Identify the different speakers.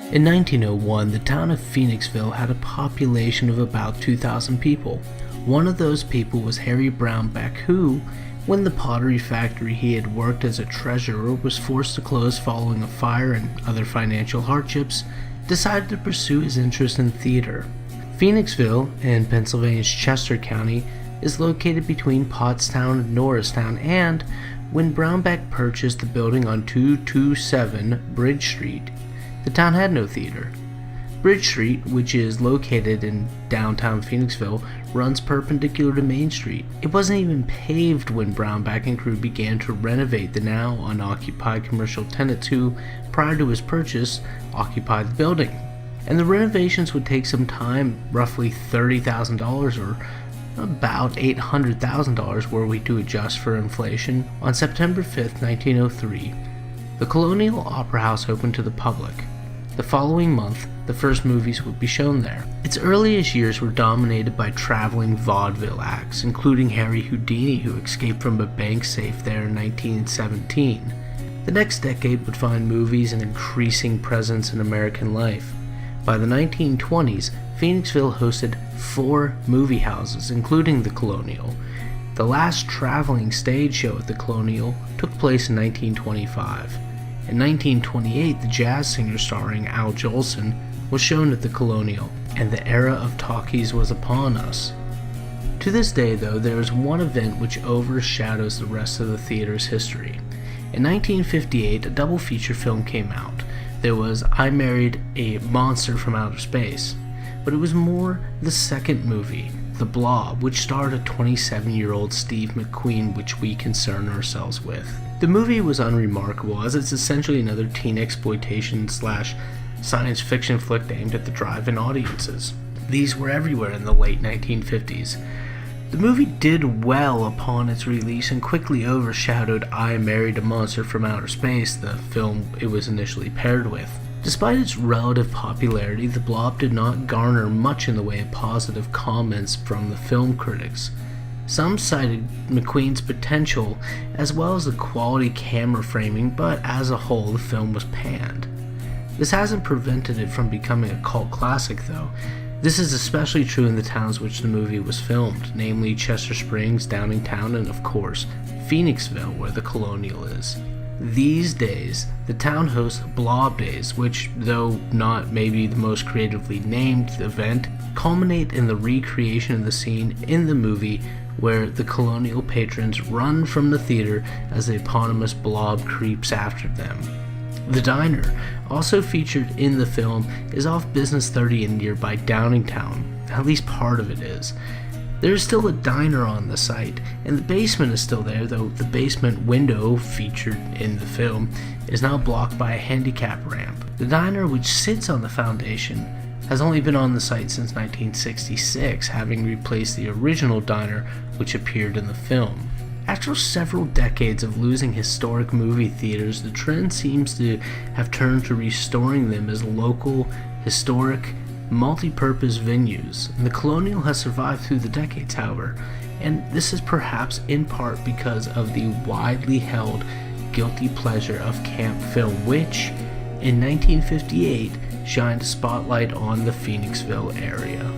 Speaker 1: In 1901, the town of Phoenixville had a population of about 2,000 people. One of those people was Harry Brownback, who, when the pottery factory he had worked as a treasurer was forced to close following a fire and other financial hardships, decided to pursue his interest in theater. Phoenixville, in Pennsylvania's Chester County, is located between Pottstown and Norristown, and when Brownback purchased the building on 227 Bridge Street, the town had no theater. Bridge Street, which is located in downtown Phoenixville, runs perpendicular to Main Street. It wasn't even paved when Brownback and crew began to renovate the now unoccupied commercial tenants who, prior to his purchase, occupied the building. And the renovations would take some time, roughly $30,000 or about $800,000 were we to adjust for inflation. On September 5th, 1903, the Colonial Opera House opened to the public. The following month, the first movies would be shown there. Its earliest years were dominated by traveling vaudeville acts, including Harry Houdini, who escaped from a bank safe there in 1917. The next decade would find movies an increasing presence in American life. By the 1920s, Phoenixville hosted 4 movie houses, including the Colonial. The last traveling stage show at the Colonial took place in 1925. In 1928, the jazz singer starring Al Jolson was shown at the Colonial, and the era of talkies was upon us. To this day, though, there is one event which overshadows the rest of the theater's history. In 1958, a double feature film came out. There was I Married a Monster from Outer Space, but it was more the second movie, The Blob, which starred a 27-year-old Steve McQueen, which we concern ourselves with. The movie was unremarkable, as it's essentially another teen exploitation / science fiction flick aimed at the drive-in audiences. These were everywhere in the late 1950s. The movie did well upon its release and quickly overshadowed I Married a Monster from Outer Space, the film it was initially paired with. Despite its relative popularity, The Blob did not garner much in the way of positive comments from the film critics. Some cited McQueen's potential as well as the quality camera framing, but as a whole the film was panned. This hasn't prevented it from becoming a cult classic though. This is especially true in the towns which the movie was filmed, namely Chester Springs, Downingtown, and of course, Phoenixville, where the Colonial is. These days, the town hosts Blob Days, which, though not maybe the most creatively named event, culminate in the recreation of the scene in the movie where the Colonial patrons run from the theater as the eponymous Blob creeps after them. The diner, also featured in the film, is off Business 30 in nearby Downingtown. At least part of it is. There is still a diner on the site, and the basement is still there, though the basement window featured in the film is now blocked by a handicap ramp. The diner, which sits on the foundation, has only been on the site since 1966, having replaced the original diner which appeared in the film. After several decades of losing historic movie theaters, the trend seems to have turned to restoring them as local, historic, multi-purpose venues. And the Colonial has survived through the decades, however, and this is perhaps in part because of the widely held guilty pleasure of camp film, which, in 1958, shined a spotlight on the Phoenixville area.